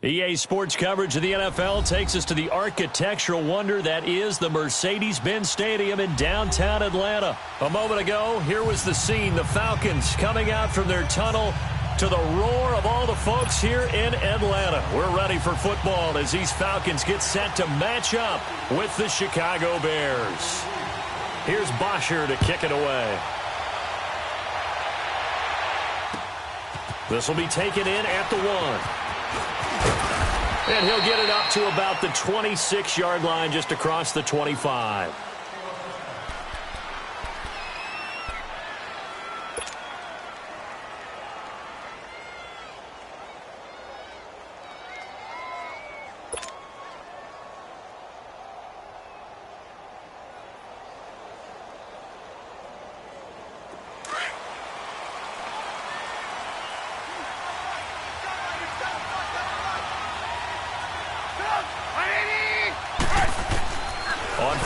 EA Sports coverage of the NFL takes us to the architectural wonder that is the Mercedes-Benz Stadium in downtown Atlanta. A moment ago, here was the scene. The Falcons coming out from their tunnel to the roar of all the folks here in Atlanta. We're ready for football as these Falcons get set to match up with the Chicago Bears. Here's Bosher to kick it away. This will be taken in at the 1. And he'll get it up to about the 26-yard line, just across the 25.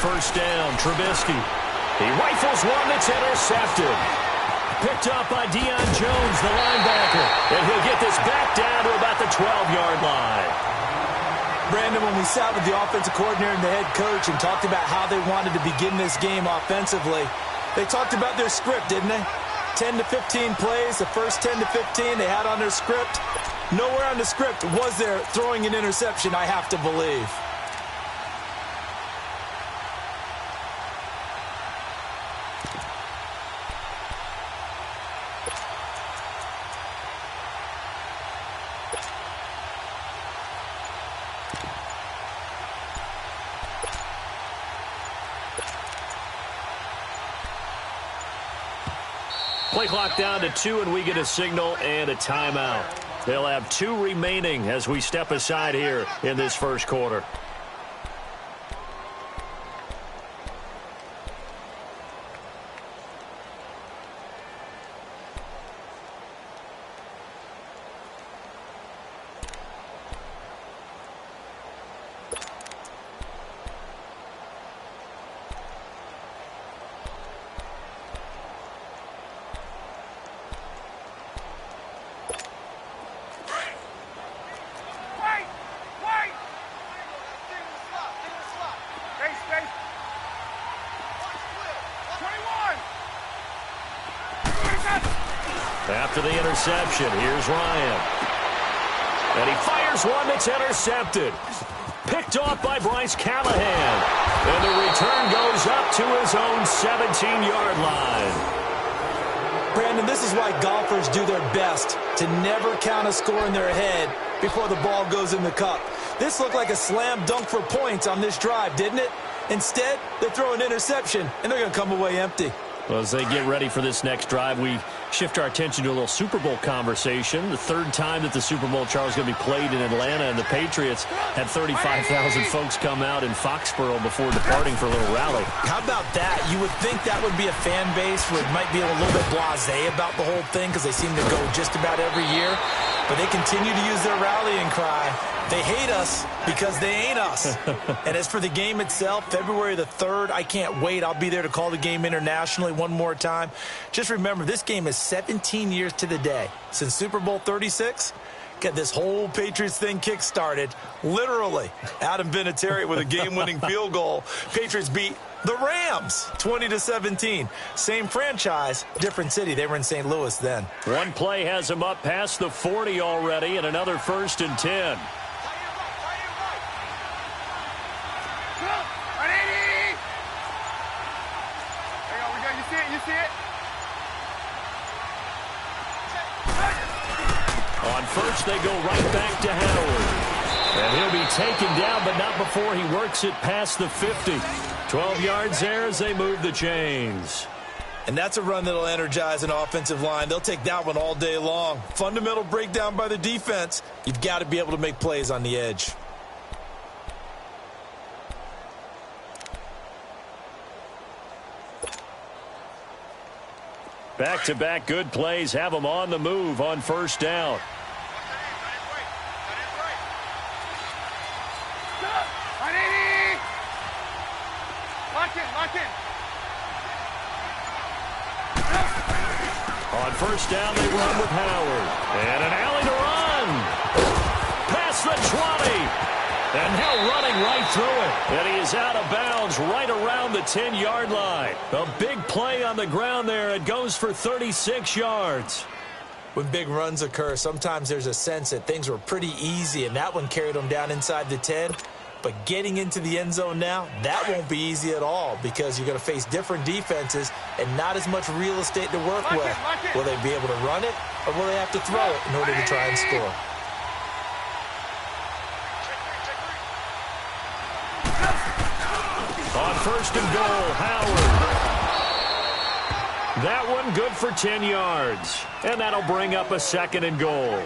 First down, Trubisky. He rifles one that's intercepted. Picked up by Deion Jones, the linebacker. And he'll get this back down to about the 12-yard line. Brandon, when we sat with the offensive coordinator and the head coach and talked about how they wanted to begin this game offensively, they talked about their script, didn't they? 10 to 15 plays, the first 10 to 15 they had on their script. Nowhere on the script was there throwing an interception, I have to believe. Play clock down to 2, and we get a signal and a timeout. They'll have 2 remaining as we step aside here in this first quarter. After the interception, here's Ryan. And he fires one that's intercepted. Picked off by Bryce Callahan. And the return goes up to his own 17-yard line. Brandon, this is why golfers do their best to never count a score in their head before the ball goes in the cup. This looked like a slam dunk for points on this drive, didn't it? Instead, they throw an interception, and they're going to come away empty. Well, as they get ready for this next drive, we shift our attention to a little Super Bowl conversation. The third time that the Super Bowl, Charles, is going to be played in Atlanta, and the Patriots had 35,000 folks come out in Foxborough before departing for a little rally. How about that? You would think that would be a fan base where it might be a little bit blasé about the whole thing because they seem to go just about every year, but they continue to use their rallying cry. They hate us because they ain't us. And as for the game itself, February the 3rd, I can't wait. I'll be there to call the game internationally one more time. Just remember, this game is 17 years to the day since Super Bowl 36. Get this whole Patriots thing kick-started. Literally, Adam Vinatieri with a game-winning field goal. Patriots beat the Rams 20-17. Same franchise, different city. They were in St. Louis then. One play has them up past the 40 already, and another 1st and 10. On first, they go right back to Howard. And he'll be taken down, but not before he works it past the 50. 12 yards there as they move the chains. And that's a run that'll energize an offensive line. They'll take that one all day long. Fundamental breakdown by the defense. You've got to be able to make plays on the edge. Back-to-back good plays have them on the move on first down. On first down, they run with Howard. And an alley to run. And now running right through it. And he is out of bounds right around the 10-yard line. A big play on the ground there. It goes for 36 yards. When big runs occur, sometimes there's a sense that things were pretty easy, and that one carried them down inside the 10. But getting into the end zone now, that won't be easy at all because you're going to face different defenses and not as much real estate to work with. Will they be able to run it, or will they have to throw it in order to try and score? On first and goal, Howard. That one good for 10 yards. And that'll bring up a second and goal.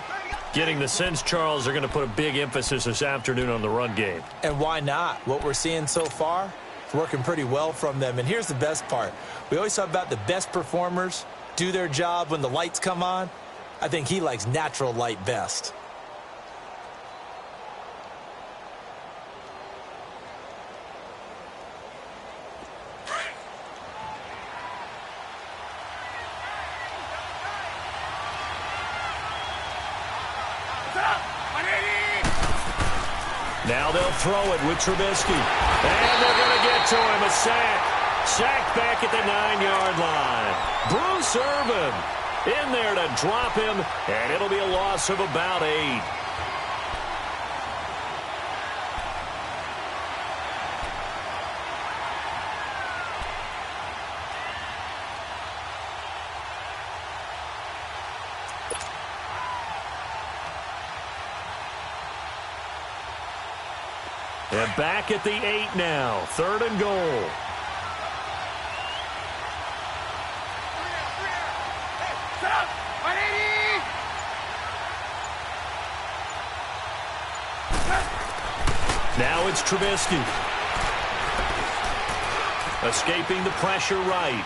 Getting the sense, Charles, are going to put a big emphasis this afternoon on the run game. And why not? What we're seeing so far is working pretty well from them. And here's the best part. We always talk about the best performers do their job when the lights come on. I think he likes natural light best. Now they'll throw it with Trubisky. And they're going to get to him. A sack. Sacked back at the 9-yard line. Bruce Irvin in there to drop him. And it'll be a loss of about 8. And back at the 8 now. Third and goal. Now it's Trubisky. Escaping the pressure right.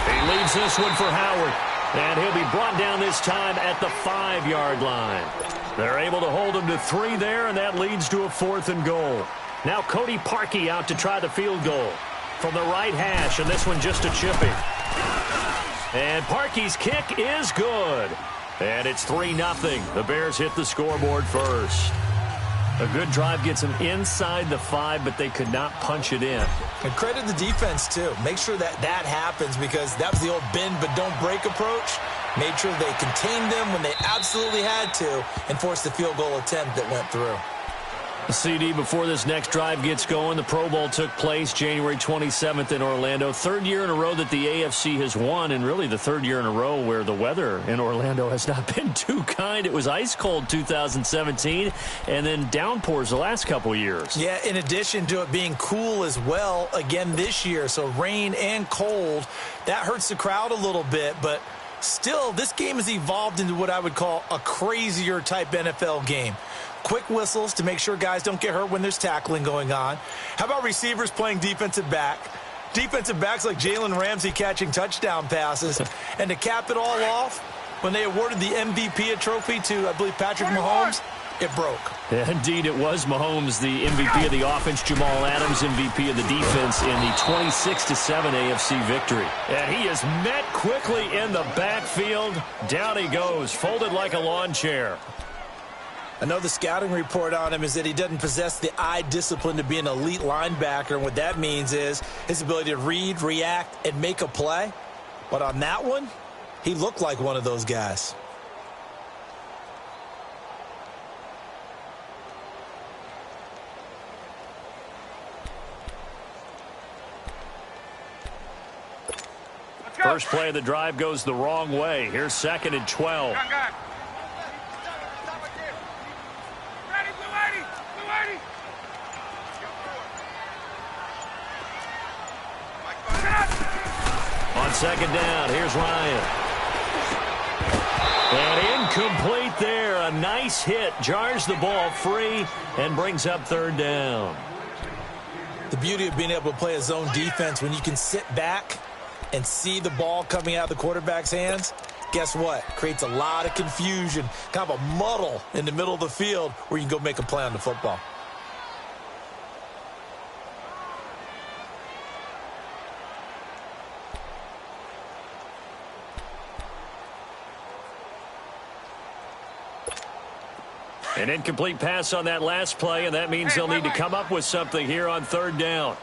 He leaves this one for Howard. And he'll be brought down this time at the 5-yard line. They're able to hold him to 3 there, and that leads to a 4th and goal. Now Cody Parkey out to try the field goal from the right hash, and this one just a chipping. And Parkey's kick is good. And it's 3-0. The Bears hit the scoreboard first. A good drive gets them inside the 5, but they could not punch it in. And credit the defense, too. Make sure that happens because that was the old bend but don't break approach. Made sure they contained them when they absolutely had to and forced the field goal attempt that went through. CD, before this next drive gets going, the Pro Bowl took place January 27th in Orlando. 3rd year in a row that the AFC has won, and really the 3rd year in a row where the weather in Orlando has not been too kind. It was ice cold 2017, and then downpours the last couple years. Yeah, in addition to it being cool as well again this year, so rain and cold, that hurts the crowd a little bit, but still, this game has evolved into what I would call a crazier type NFL game. Quick whistles to make sure guys don't get hurt when there's tackling going on. How about receivers playing defensive back? Defensive backs like Jalen Ramsey catching touchdown passes. And to cap it all off, when they awarded the MVP trophy to, I believe, Patrick Mahomes, it broke. Yeah, indeed, it was Mahomes, the MVP of the offense, Jamal Adams, MVP of the defense in the 26-7 AFC victory. And he is met quickly in the backfield. Down he goes, folded like a lawn chair. I know the scouting report on him is that he doesn't possess the eye discipline to be an elite linebacker, and what that means is his ability to read, react, and make a play. But on that one, he looked like one of those guys. First play of the drive goes the wrong way. Here's 2nd and 12. On 2nd down, here's Ryan. And incomplete there. A nice hit. Jars the ball free and brings up 3rd down. The beauty of being able to play a zone defense when you can sit back and see the ball coming out of the quarterback's hands, guess what? Creates a lot of confusion, kind of a muddle in the middle of the field where you can go make a play on the football. An incomplete pass on that last play, and that means they'll need to come up with something here on third down.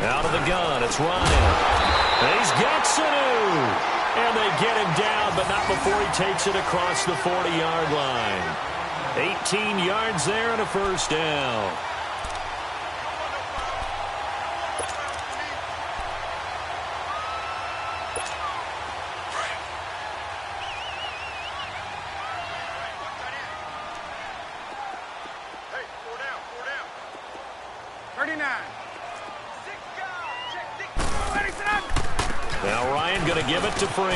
Out of the gun, it's Ryan. And he's got Sanu. And they get him down, but not before he takes it across the 40-yard line. 18 yards there and a first down. Now Ryan going to give it to Freeman.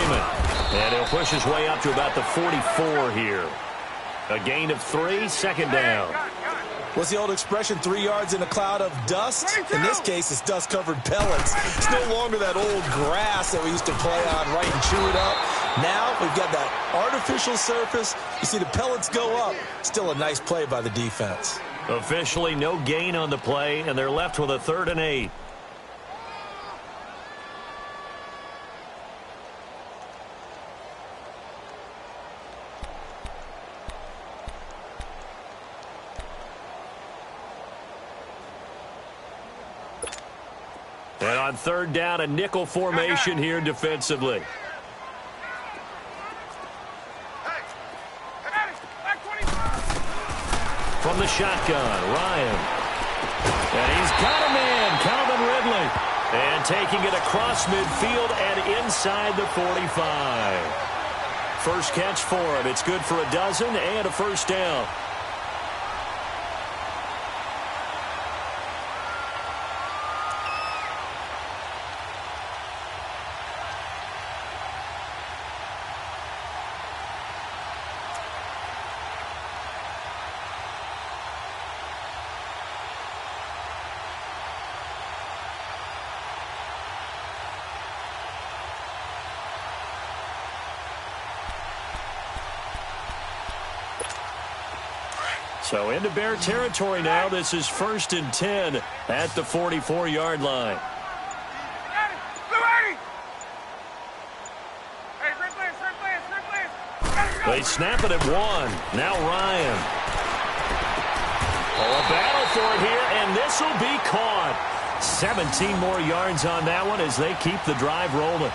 And he'll push his way up to about the 44 here. A gain of 3, second down. What's the old expression, 3 yards in a cloud of dust? In this case, it's dust-covered pellets. It's no longer that old grass that we used to play on, right, and chew it up. Now we've got that artificial surface. You see the pellets go up. Still a nice play by the defense. Officially no gain on the play, and they're left with a 3rd and 8. And on third down, a nickel formation here defensively. From the shotgun, Ryan. And he's got a man, Calvin Ridley. And taking it across midfield and inside the 45. First catch for him. It's good for a dozen and a first down. So into Bear territory now. This is 1st and 10 at the 44-yard line. They snap it at 1. Now Ryan. Oh, a battle for it here, and this will be caught. 17 more yards on that one as they keep the drive rolling.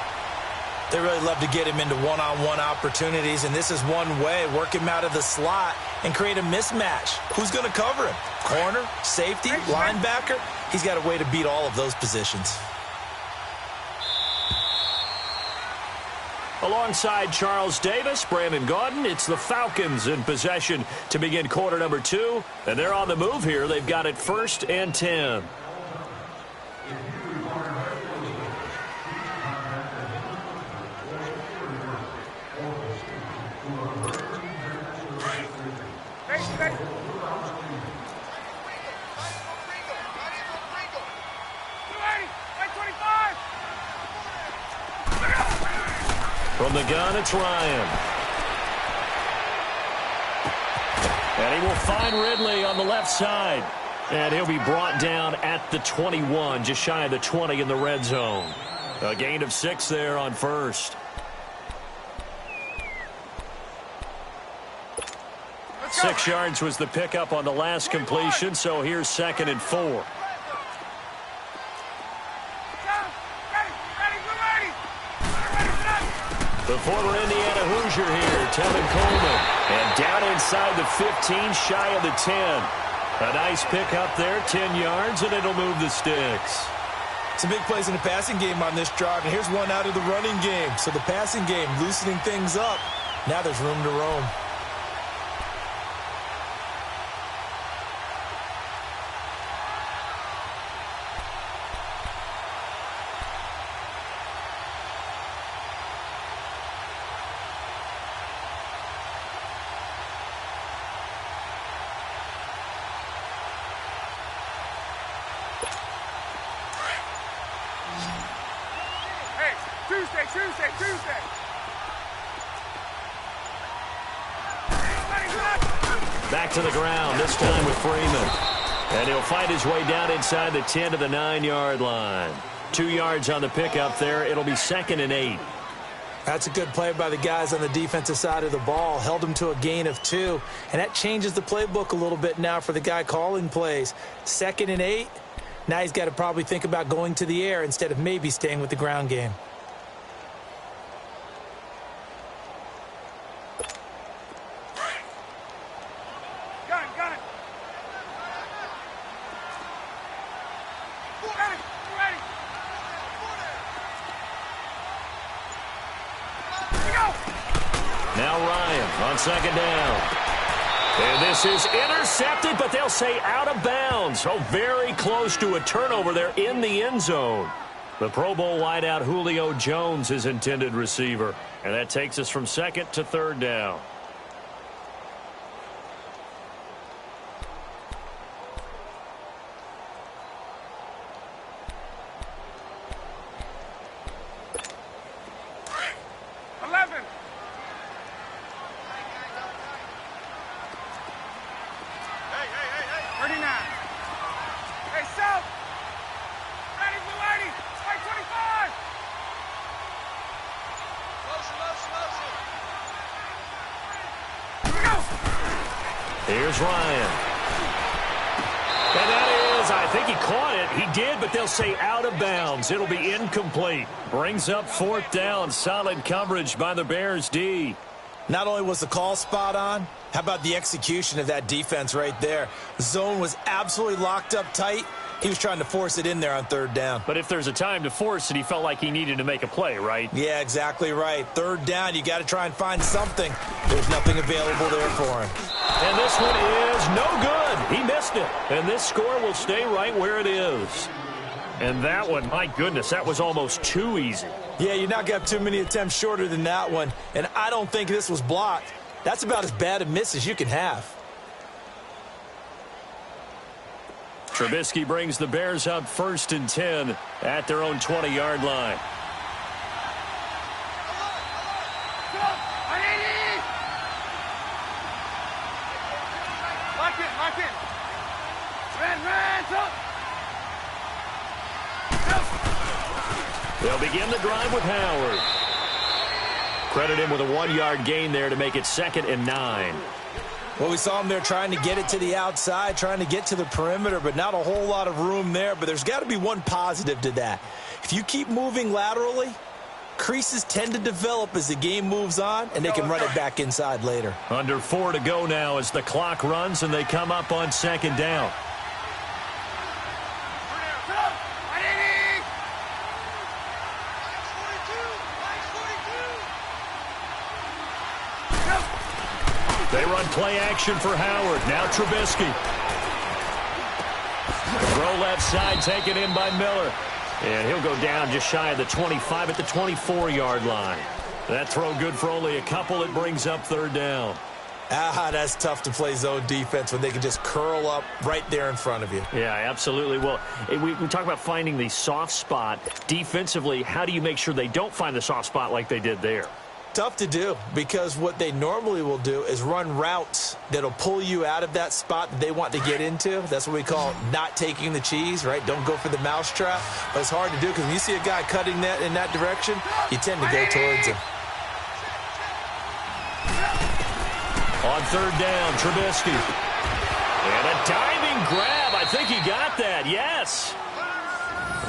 They really love to get him into one-on-one opportunities, and this is one way. Work him out of the slot and create a mismatch. Who's going to cover him? Corner, safety, linebacker? He's got a way to beat all of those positions. Alongside Charles Davis, Brandon Gaudin, it's the Falcons in possession to begin quarter number 2. And they're on the move here. They've got it 1st and 10. From the gun, it's Ryan. And he will find Ridley on the left side. And he'll be brought down at the 21, just shy of the 20 in the red zone. A gain of 6 there on first. 6 yards was the pickup on the last completion, so here's 2nd and 4. The former Indiana Hoosier here, Tevin Coleman. And down inside the 15, shy of the 10. A nice pick up there, 10 yards, and it'll move the sticks. Some big plays in the passing game on this drive, and here's one out of the running game. So the passing game loosening things up. Now there's room to roam. Tuesday. Back to the ground, this time with Freeman. And he'll fight his way down inside the 10 to the 9-yard line. 2 yards on the pickup there. It'll be 2nd and 8. That's a good play by the guys on the defensive side of the ball. Held them to a gain of 2. And that changes the playbook a little bit now for the guy calling plays. 2nd and 8. Now he's got to probably think about going to the air instead of maybe staying with the ground game. Now Ryan on 2nd down. And this is intercepted, but they'll say out of bounds. Oh, very close to a turnover there in the end zone. The Pro Bowl wideout Julio Jones is intended receiver. And that takes us from 2nd to 3rd down. Here's Ryan. And that is, I think he caught it. He did, but they'll say out of bounds. It'll be incomplete. Brings up 4th down. Solid coverage by the Bears D. Not only was the call spot on, how about the execution of that defense right there? The zone was absolutely locked up tight. He was trying to force it in there on 3rd down. But if there's a time to force it, he felt like he needed to make a play, right? Yeah, exactly right. 3rd down, you got to try and find something. There's nothing available there for him. And this one is no good. He missed it. And this score will stay right where it is. And that one, my goodness, that was almost too easy. Yeah, you're not going to have too many attempts shorter than that one. And I don't think this was blocked. That's about as bad a miss as you can have. Trubisky brings the Bears up 1st and 10 at their own 20-yard line. They'll begin the drive with Howard. Credit him with a 1-yard gain there to make it 2nd and 9. Well, we saw him there trying to get it to the outside, trying to get to the perimeter, but not a whole lot of room there. But there's got to be one positive to that. If you keep moving laterally, creases tend to develop as the game moves on, and they can run it back inside later. Under 4 to go now as the clock runs, and they come up on 2nd down. They run play action for Howard. Now Trubisky. Throw left side taken in by Miller. And he'll go down just shy of the 25 at the 24-yard line. That throw good for only a couple. It brings up 3rd down. That's tough to play zone defense when they can just curl up right there in front of you. Yeah, absolutely. Well, we talk about finding the soft spot. Defensively, how do you make sure they don't find the soft spot like they did there? Tough to do, because what they normally will do is run routes that'll pull you out of that spot that they want to get into. That's what we call not taking the cheese, right? Don't go for the mousetrap. But it's hard to do because when you see a guy cutting that in that direction, you tend to go towards him. On 3rd down, Trubisky. And a diving grab. I think he got that. Yes.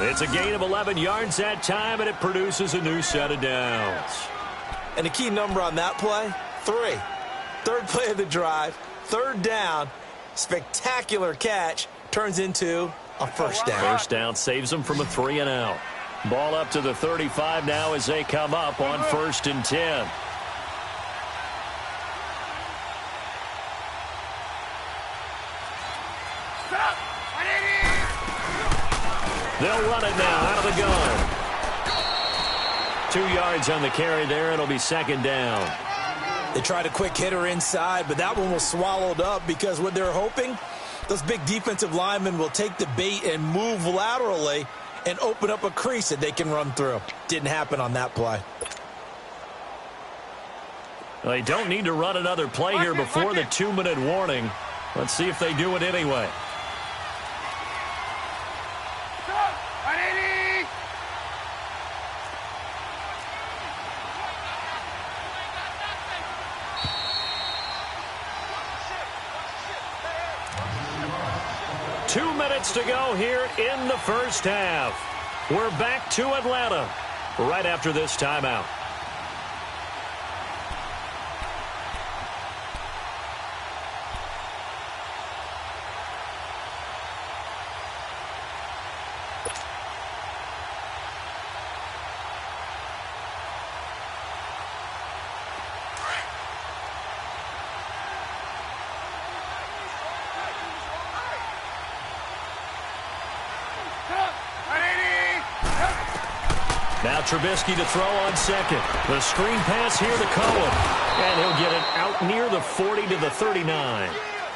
It's a gain of 11 yards that time, and it produces a new set of downs. And the key number on that play, 3. 3rd play of the drive, 3rd down, spectacular catch, turns into a 1st down. 1st down saves them from a 3 and out. Ball up to the 35 now as they come up on 1st and 10. They'll run it now out of the gun. 2 yards on the carry there. It'll be 2nd down. They tried a quick hitter inside, but that one was swallowed up because what they're hoping, those big defensive linemen will take the bait and move laterally and open up a crease that they can run through. Didn't happen on that play. They don't need to run another play here before the 2-minute warning. Let's see if they do it anyway. 2 minutes to go here in the first half. We're back to Atlanta right after this timeout. Now Trubisky to throw on second. The screen pass here to Cohen. And he'll get it out near the 40 to the 39.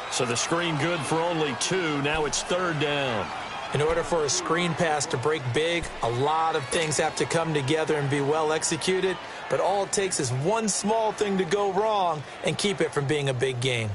So the screen good for only 2. Now it's third down. In order for a screen pass to break big, a lot of things have to come together and be well executed. But all it takes is one small thing to go wrong and keep it from being a big game.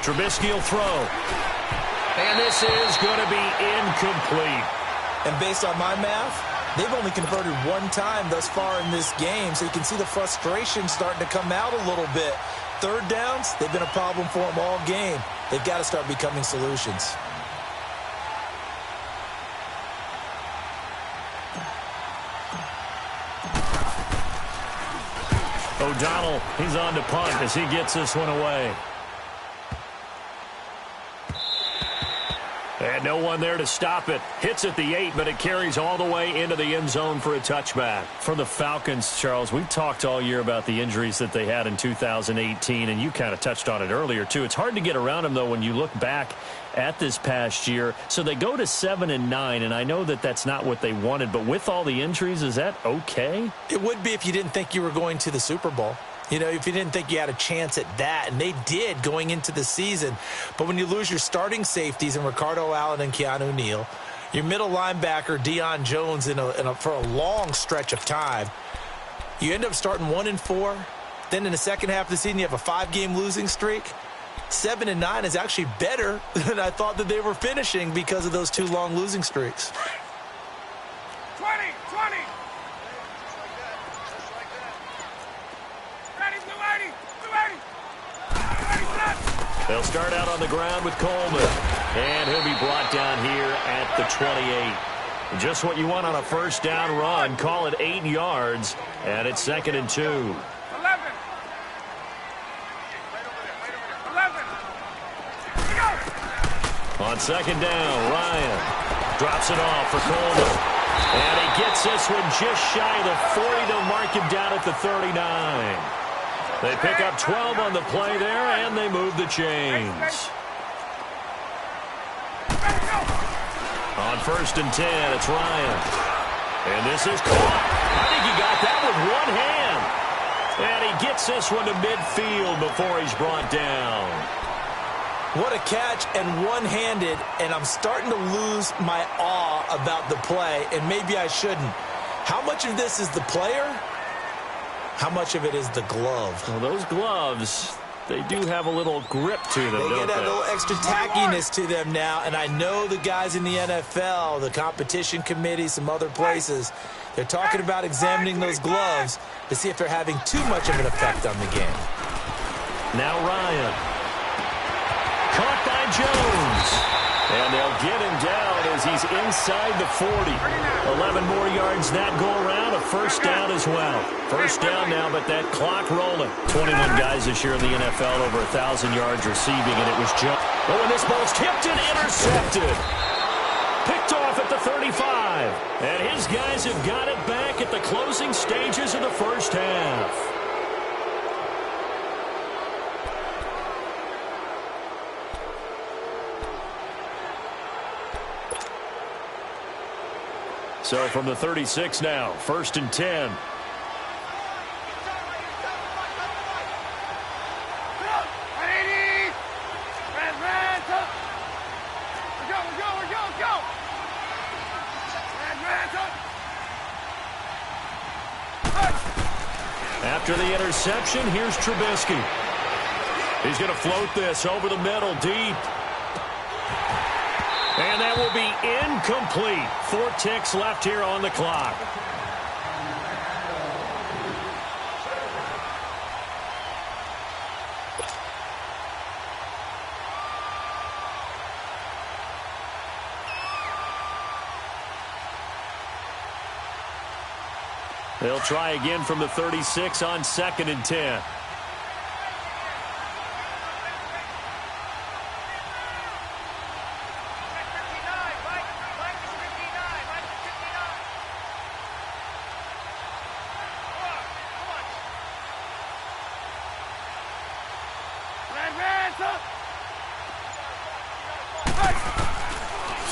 Trubisky will throw. And this is going to be incomplete. And based on my math, they've only converted one time thus far in this game, so you can see the frustration starting to come out a little bit. Third downs, they've been a problem for them all game. They've got to start becoming solutions. O'Donnell, he's on to punt as he gets this one away. And no one there to stop it. Hits at the 8, but it carries all the way into the end zone for a touchback. For the Falcons, Charles, we've talked all year about the injuries that they had in 2018, and you kind of touched on it earlier, too. It's hard to get around them, though, when you look back at this past year. So they go to 7-9, and I know that that's not what they wanted, but with all the injuries, is that okay? It would be if you didn't think you were going to the Super Bowl. You know, if you didn't think you had a chance at that, and they did going into the season. But when you lose your starting safeties in Ricardo Allen and Keanu Neal, your middle linebacker Deion Jones for a long stretch of time, you end up starting 1-4. Then in the second half of the season, you have a 5-game losing streak. 7-9 is actually better than I thought that they were finishing because of those 2 long losing streaks. 20. They'll start out on the ground with Coleman. And he'll be brought down here at the 28. Just what you want on a first down run. Call it 8 yards. And it's 2nd and 2. 11. On second down, Ryan drops it off for Coleman. And he gets this one just shy of the 40. They'll mark him down at the 39. They pick up 12 on the play there, and they move the chains. On 1st and 10, it's Ryan. And this is caught. I think he got that with one hand. And he gets this one to midfield before he's brought down. What a catch, and one-handed, and I'm starting to lose my awe about the play, and maybe I shouldn't. How much of this is the player? How much of it is the glove? Well, those gloves, they do have a little grip to them, They don't get that they? little extra tackiness to them now, and I know the guys in the NFL, the competition committee, some other places, they're talking about examining those gloves to see if they're having too much of an effect on the game. Now Ryan. Caught by Jones. And they'll get him down as he's inside the 40. 11 more yards that go around. A first down as well. First down now, but that clock rolling. 21 guys this year in the NFL over 1,000 yards receiving, and it was Jones. Oh, and this ball's tipped and intercepted. Picked off at the 35. And his guys have got it back at the closing stages of the first half. So from the 36 now, 1st and 10. After the interception, here's Trubisky. He's going to float this over the middle, deep. And that will be incomplete. 4 ticks left here on the clock. They'll try again from the 36 on 2nd and 10.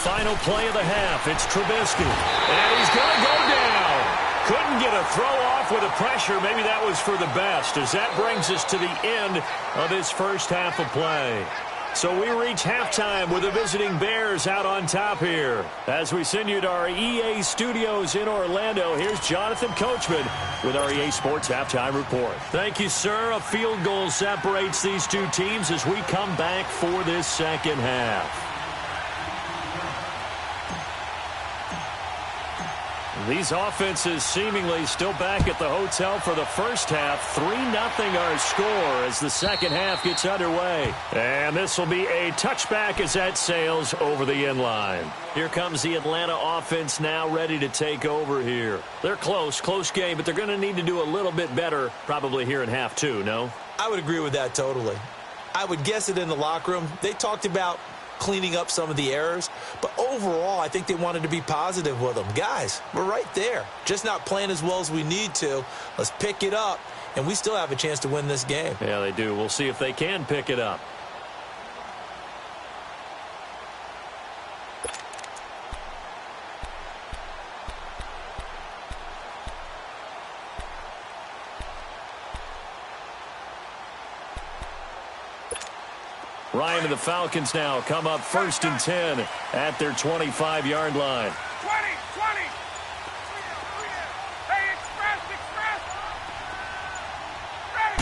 Final play of the half. It's Trubisky. And he's going to go down. Couldn't get a throw off with the pressure. Maybe that was for the best, as that brings us to the end of this first half of play. So we reach halftime with the visiting Bears out on top here. As we send you to our EA studios in Orlando, here's Jonathan Coachman with our EA Sports Halftime Report. Thank you, sir. A field goal separates these two teams as we come back for this second half. These offenses seemingly still back at the hotel for the first half. 3-0 our score as the second half gets underway. And this will be a touchback as that sails over the end line. Here comes the Atlanta offense now ready to take over here. They're close game, but they're going to need to do a little bit better probably here in half 2, no? I would agree with that totally. I would guess it in the locker room. They talked about cleaning up some of the errors, but overall I think they wanted to be positive with them. Guys, we're right there, just not playing as well as we need to. Let's pick it up, and we still have a chance to win this game. Yeah, they do. We'll see if they can pick it up. Ryan and the Falcons now come up 1st and 10 at their 25-yard line. 20. Hey, express. Ready.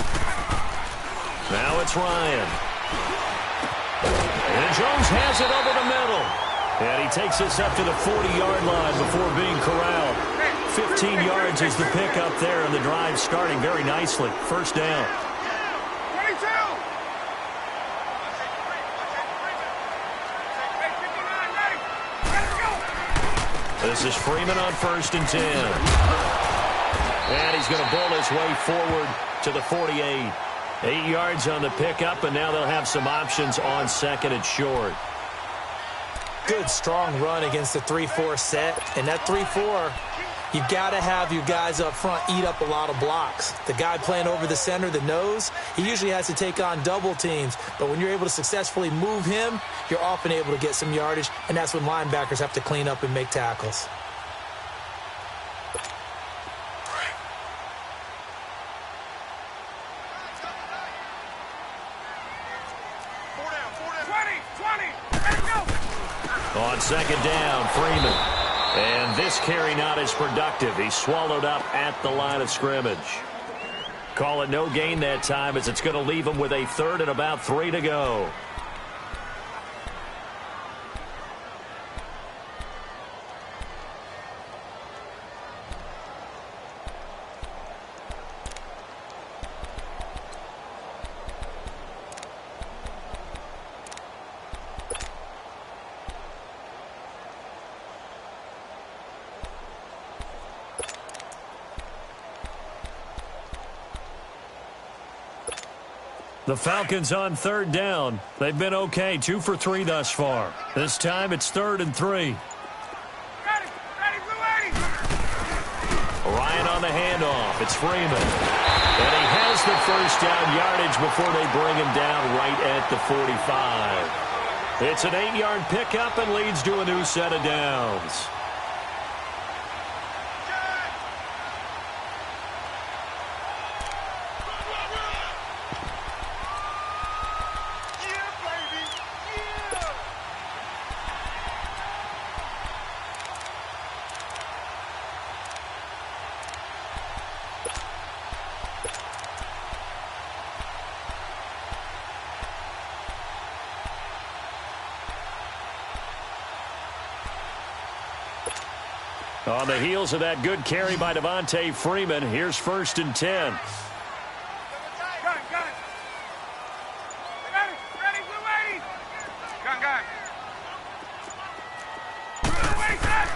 Now it's Ryan. And Jones has it over the middle. And he takes this up to the 40-yard line before being corralled. 15 yards is the pickup there, and the drive starting very nicely. First down. 22. This is Freeman on 1st and 10. And he's going to bull his way forward to the 48. 8 yards on the pickup, and now they'll have some options on 2nd and short. Good, strong run against the 3-4 set. And that 3-4, you've got to have your guys up front eat up a lot of blocks. The guy playing over the center, the nose, he usually has to take on double teams. But when you're able to successfully move him, you're often able to get some yardage, and that's when linebackers have to clean up and make tackles. On 2nd down, Freeman. And this carry not as productive. He's swallowed up at the line of scrimmage. Call it no gain that time, as it's going to leave him with a 3rd and about 3 to go. The Falcons on 3rd down. They've been okay, 2 for 3 thus far. This time it's 3rd and 3. Ready, Ryan on the handoff. It's Freeman. And he has the first down yardage before they bring him down right at the 45. It's an 8-yard pickup and leads to a new set of downs. On the heels of that good carry by Devontae Freeman, here's 1st and 10. Gun. Ready, blue 80. Gun. Blue 80, set.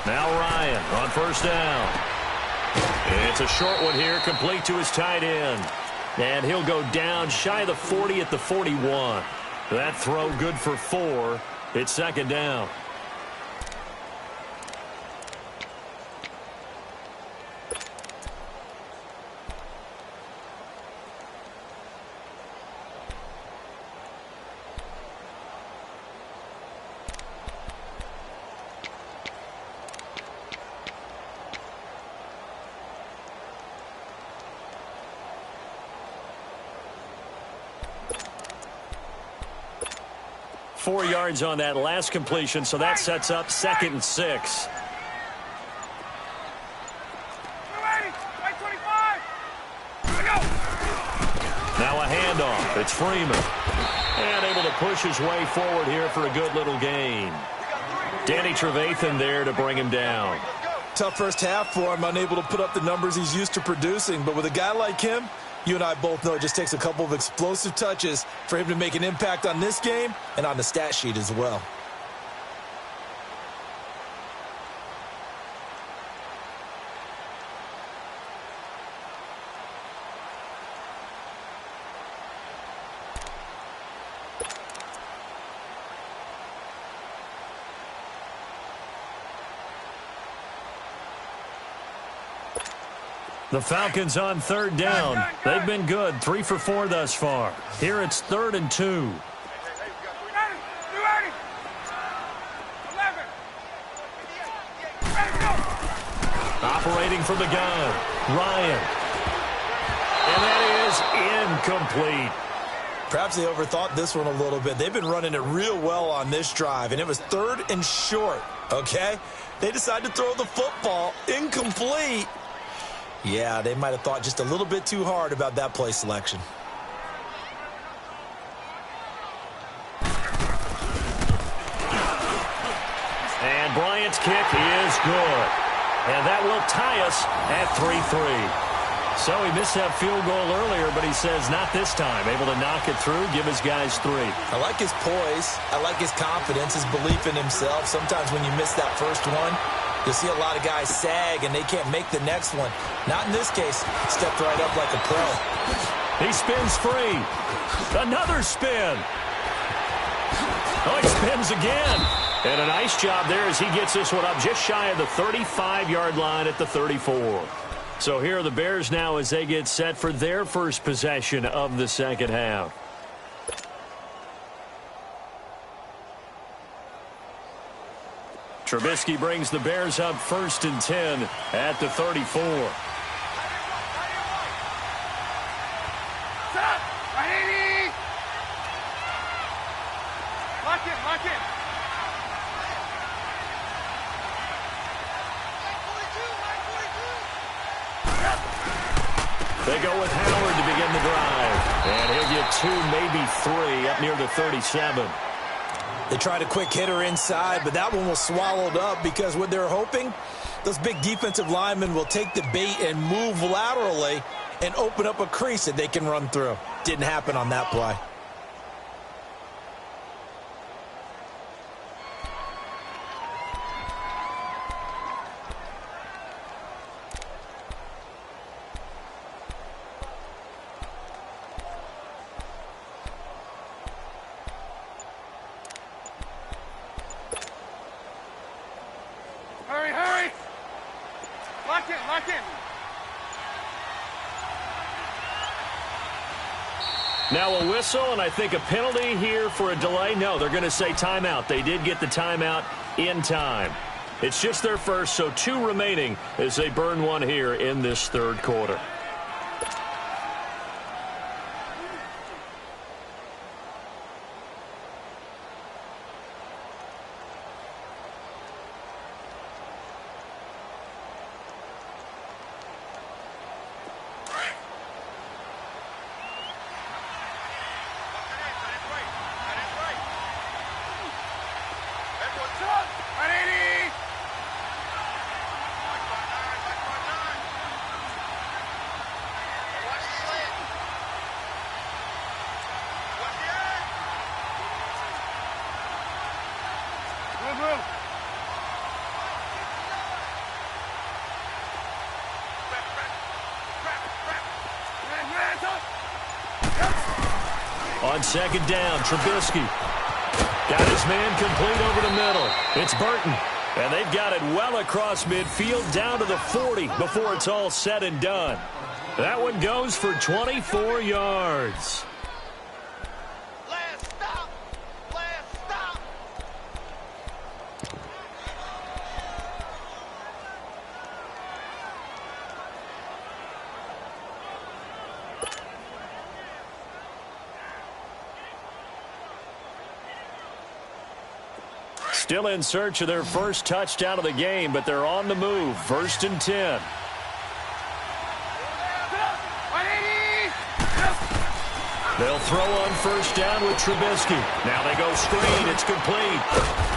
Now Ryan on 1st down. It's a short one here, complete to his tight end. And he'll go down shy of the 40 at the 41. That throw good for 4. It's 2nd down. Four yards on that last completion, so that sets up 2nd and 6. Now a handoff. It's Freeman. And able to push his way forward here for a good little gain. Danny Trevathan there to bring him down. Tough first half for him, unable to put up the numbers he's used to producing. But with a guy like him, you and I both know it just takes a couple of explosive touches for him to make an impact on this game and on the stat sheet as well. The Falcons on 3rd down. They've been good, 3 for 4 thus far. Here it's 3rd and 2. Operating from the gun, Ryan. And that is incomplete. Perhaps they overthought this one a little bit. They've been running it real well on this drive, and it was 3rd and short, okay? They decided to throw the football incomplete. Yeah, they might have thought just a little bit too hard about that play selection. And Bryant's kick is good. And that will tie us at 3-3. So he missed that field goal earlier, but he says not this time. Able to knock it through, give his guys 3. I like his poise. I like his confidence, his belief in himself. Sometimes when you miss that first one, you'll see a lot of guys sag, and they can't make the next one. Not in this case. Stepped right up like a pro. He spins free. Another spin. Oh, he spins again. And a nice job there as he gets this one up just shy of the 35-yard line at the 34. So here are the Bears now as they get set for their first possession of the second half. Trubisky brings the Bears up 1st and 10 at the 34. Lock in. They go with Howard to begin the drive. And he'll get 2, maybe 3 up near the 37. They tried a quick hitter inside, but that one was swallowed up because what they're hoping, those big defensive linemen will take the bait and move laterally and open up a crease that they can run through. Didn't happen on that play. Hurry. Lock in. Now a whistle, and I think a penalty here for a delay. No, they're going to say timeout. They did get the timeout in time. It's just their first, so 2 remaining as they burn one here in this third quarter. On second down, Trubisky. Got his man complete over the middle. It's Burton. And they've got it well across midfield down to the 40 before it's all said and done. That one goes for 24 yards. Last stop. Last stop. Still in search of their first touchdown of the game, but they're on the move. 1st and 10. They'll throw on first down with Trubisky. Now they go screen. It's complete.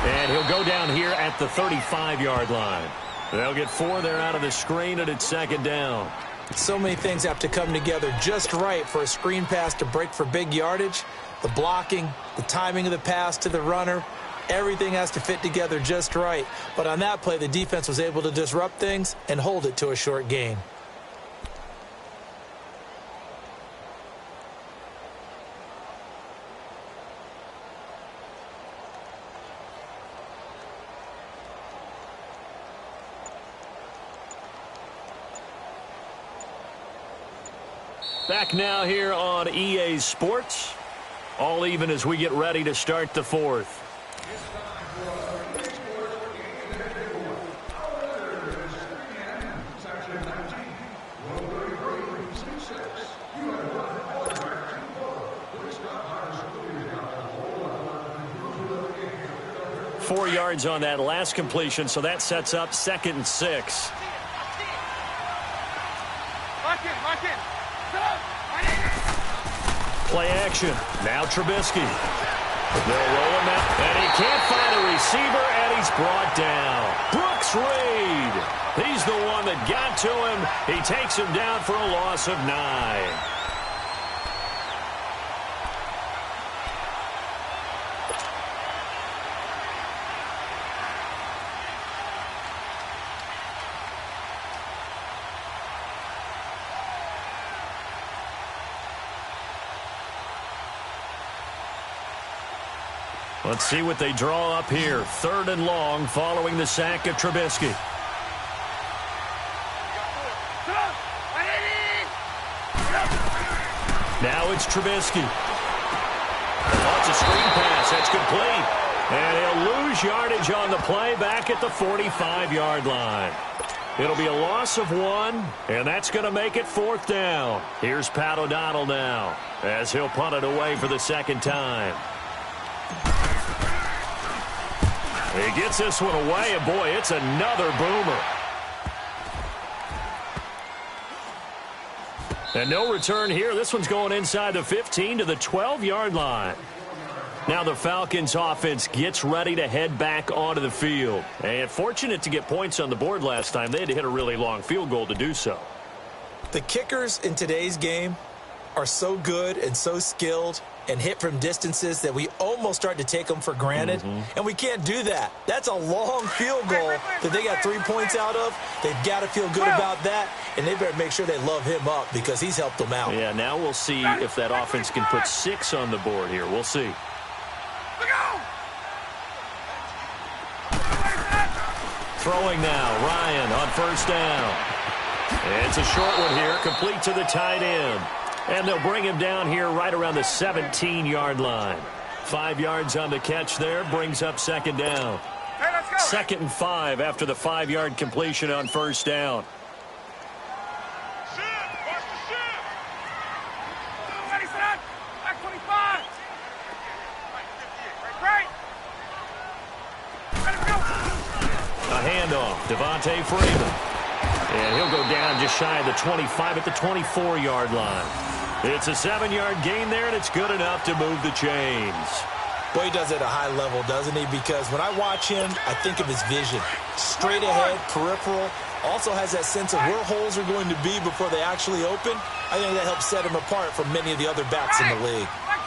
And he'll go down here at the 35-yard line. They'll get 4 there out of the screen, and it's second down. So many things have to come together just right for a screen pass to break for big yardage. The blocking, the timing of the pass to the runner, everything has to fit together just right. But on that play, the defense was able to disrupt things and hold it to a short gain. Back now here on EA Sports. All even as we get ready to start the fourth. Four yards on that last completion, so that sets up 2nd and 6. Lock in, lock in. Play action. Now Trubisky. They'll roll him out, and he can't find a receiver, and he's brought down. Brooks Reed. He's the one that got to him. He takes him down for a loss of 9. Let's see what they draw up here. 3rd and long following the sack of Trubisky. Now it's Trubisky. Wants a screen pass. That's complete. And he'll lose yardage on the play back at the 45-yard line. It'll be a loss of 1, and that's going to make it 4th down. Here's Pat O'Donnell now as he'll punt it away for the 2nd time. He gets this one away, and boy, it's another boomer. And no return here. This one's going inside the 15 to the 12-yard line. Now the Falcons offense gets ready to head back onto the field. And fortunate to get points on the board last time. They had to hit a really long field goal to do so. The kickers in today's game are so good and so skilled and hit from distances that we almost start to take them for granted. And we can't do that. That's a long field goal that they got 3 points out of. They've got to feel good about that, and they better make sure they love him up because he's helped them out. Yeah, now we'll see if that offense can put 6 on the board here. We'll see. Throwing now, Ryan on first down. It's a short one here, complete to the tight end. And they'll bring him down here right around the 17-yard line. 5 yards on the catch there, brings up 2nd down. Hey, let's go. 2nd and 5 after the 5-yard completion on first down. Watch the shit. Ready, son. Back 25. Right. Let him go. A handoff, Devontae Freeman. And he'll go down just shy of the 25 at the 24-yard line. It's a 7-yard gain there, and it's good enough to move the chains. Boy, he does it at a high level, doesn't he? Because when I watch him, I think of his vision. Straight ahead, peripheral. Also has that sense of where holes are going to be before they actually open. I think that helps set him apart from many of the other backs in the league. Back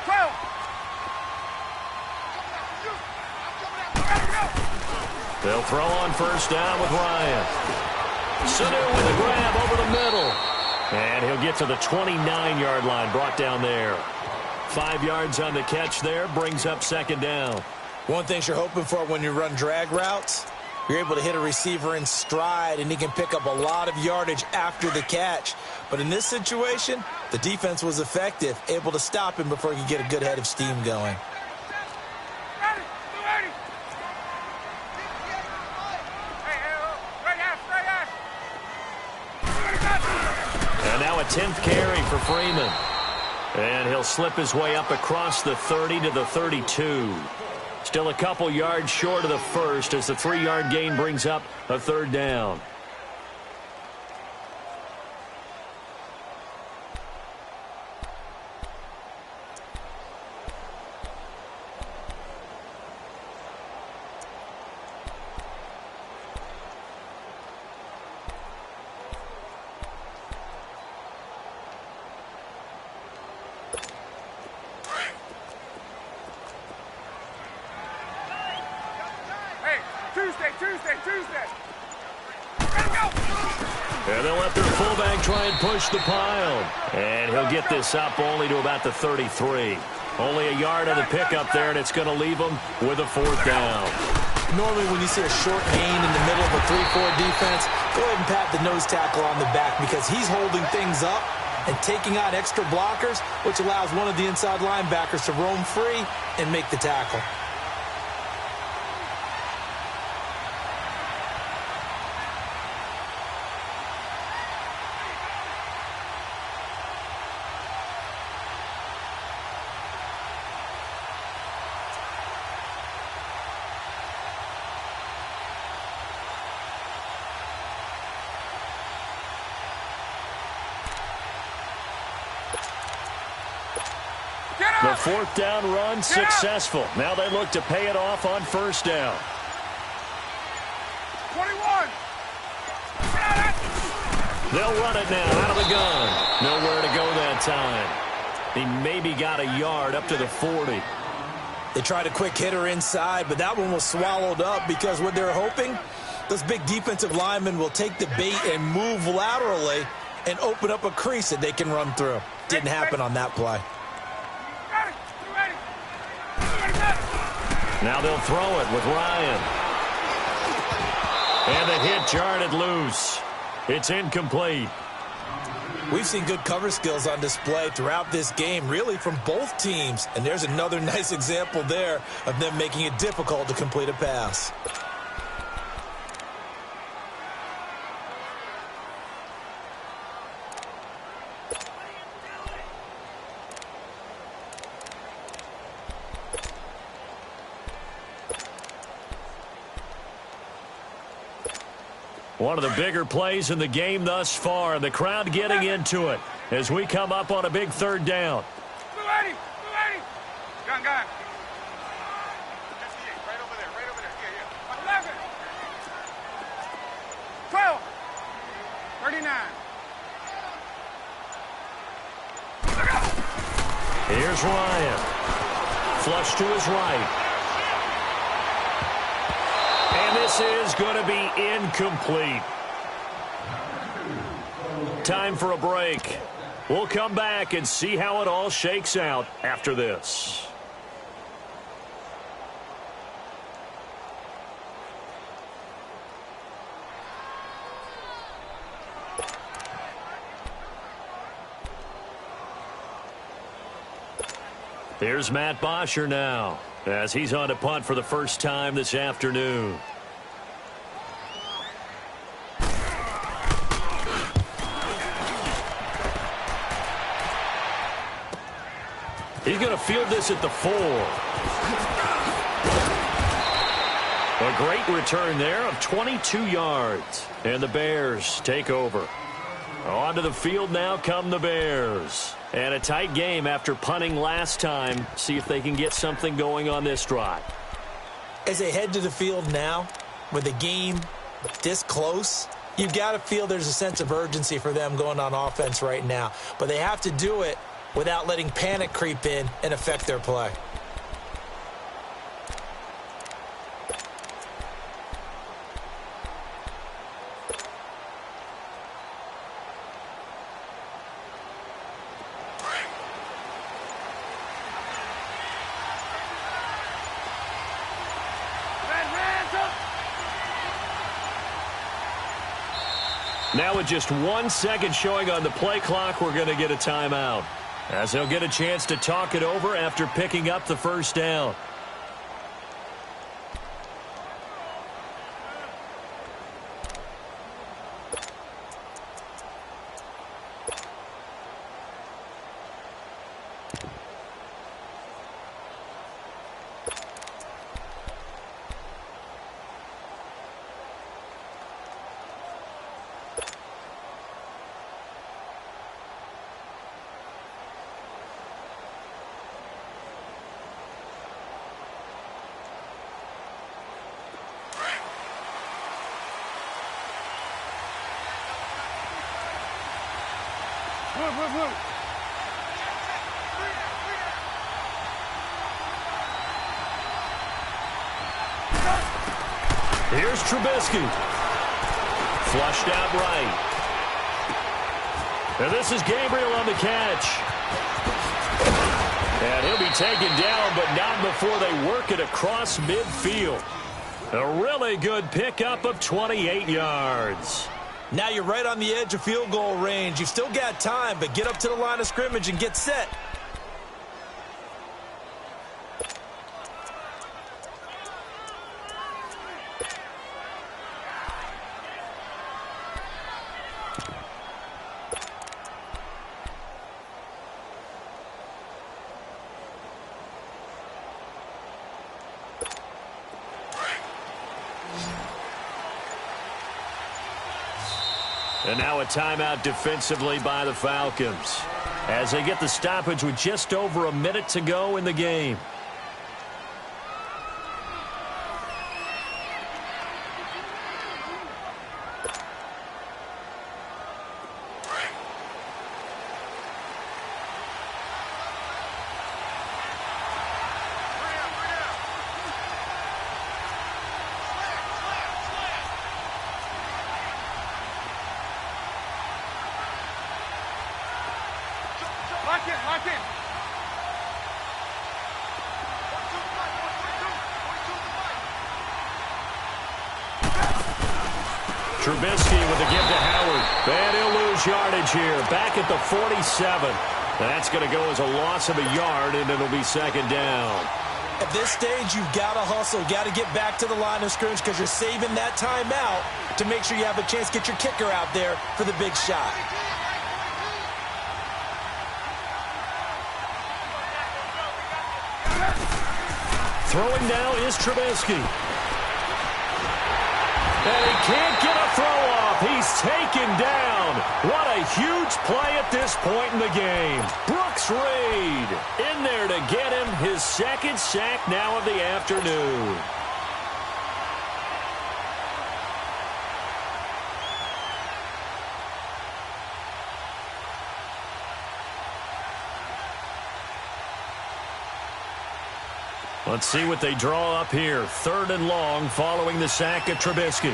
25. 12. They'll throw on first down with Ryan. Sanu with a grab over the middle. And And he'll get to the 29-yard line, brought down there. 5 yards on the catch there, brings up second down. One thing you're hoping for when you run drag routes, you're able to hit a receiver in stride, and he can pick up a lot of yardage after the catch. But in this situation, the defense was effective, able to stop him before he could get a good head of steam going. And now a 10th carry for Freeman. And he'll slip his way up across the 30 to the 32. Still a couple yards short of the first as the 3-yard gain brings up a third down. Tuesday. Let go. And they'll let their fullback try and push the pile. And he'll get this up only to about the 33. Only a yard on the pickup there, and it's going to leave them with a fourth down. Normally when you see a short gain in the middle of a 3-4 defense, go ahead and pat the nose tackle on the back because he's holding things up and taking out extra blockers, which allows one of the inside linebackers to roam free and make the tackle. The fourth down run successful. Now they look to pay it off on first down. 21. They'll run it now out of the gun. Nowhere to go that time. He maybe got a yard up to the 40. They tried a quick hitter inside, but that one was swallowed up because what they're hoping, those big defensive linemen will take the bait and move laterally and open up a crease that they can run through. Didn't happen on that play. Now they'll throw it with Ryan. And the hit jarred it loose. It's incomplete. We've seen good cover skills on display throughout this game, really from both teams. And there's another nice example there of them making it difficult to complete a pass. One of the bigger plays in the game thus far. The crowd getting into it as we come up on a big third down. Blue 80. Gun. Right over there. Yeah. 11. 12. 39. Here's Ryan. Flush to his right. And this is going to be incomplete. Time for a break. We'll come back and see how it all shakes out after this. Here's Matt Bosher now, as he's on to punt for the first time this afternoon. He's going to field this at the 4. A great return there of 22 yards. And the Bears take over. Onto the field now come the Bears. And a tight game after punting last time. See if they can get something going on this drive. As they head to the field now, with the game this close, you've got to feel there's a sense of urgency for them going on offense right now. But they have to do it without letting panic creep in and affect their play. Now with just 1 second showing on the play clock, we're going to get a timeout, as they'll get a chance to talk it over after picking up the first down. Move. Here's Trubisky. Flushed out right. And this is Gabriel on the catch. And he'll be taken down, but not before they work it across midfield. A really good pickup of 28 yards. Now you're right on the edge of field goal range. You've still got time, but get up to the line of scrimmage and get set. And now a timeout defensively by the Falcons, as they get the stoppage with just over a minute to go in the game. Lock in. Trubisky with the give to Howard. And he'll lose yardage here. Back at the 47. That's going to go as a loss of a yard, and it'll be second down. At this stage, you've got to hustle, got to get back to the line of scrimmage because you're saving that timeout to make sure you have a chance to get your kicker out there for the big shot. Throwing now is Trubisky. And he can't get a throw off. He's taken down. What a huge play at this point in the game. Brooks Reed in there to get him his second sack now of the afternoon. Let's see what they draw up here. 3rd and long following the sack of Trubisky.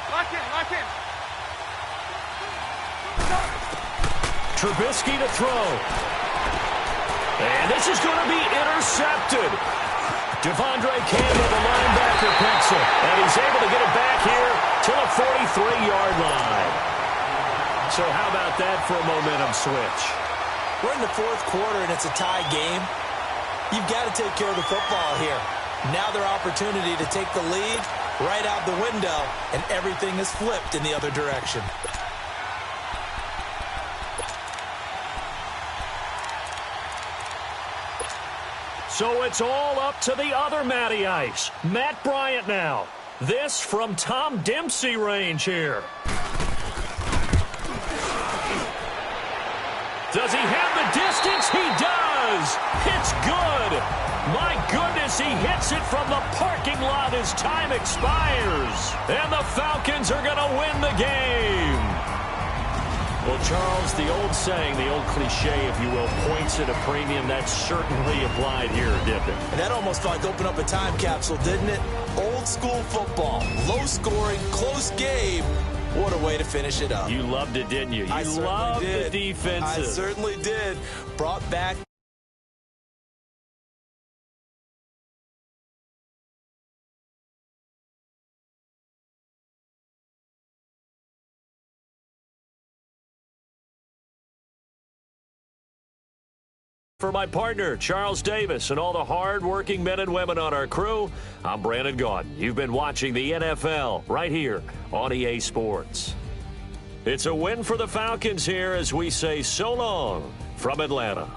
Lock in. Trubisky to throw. And this is going to be intercepted. Devondre Campbell, the linebacker, picks it. And he's able to get it back here to the 43-yard line. So how about that for a momentum switch? We're in the 4th quarter, and it's a tie game. You've got to take care of the football here. Now their opportunity to take the lead right out the window, and everything is flipped in the other direction. So it's all up to the other Matty Ice. Matt Bryant now. This from Tom Dempsey range here. Does he have the distance? He does. It's good. My goodness, he hits it from the parking lot as time expires. And the Falcons are going to win the game. Well, Charles, the old saying, the old cliche, if you will, points at a premium, that certainly applied here, didn't it? And that almost felt like opened up a time capsule, didn't it? Old school football, low scoring, close game. What a way to finish it up. You loved it, didn't you? You loved the defensive. I certainly did. Brought back For my partner, Charles Davis, and all the hard-working men and women on our crew, I'm Brandon Gaudin. You've been watching the NFL right here on EA Sports. It's a win for the Falcons here as we say so long from Atlanta.